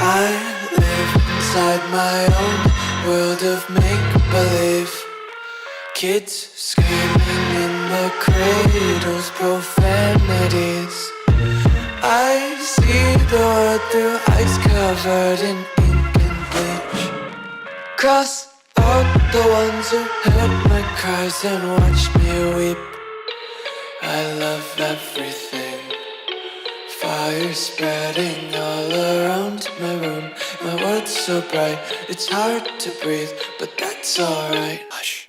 I live inside my own world of make-believe. Kids screaming in the cradles, profanities. I see the world through ice covered in ink and bleach. Cross out the ones who heard my cries and watched me weep. I love everything. Fire spreading all around my room. My world's so bright, it's hard to breathe, but that's alright. Hush.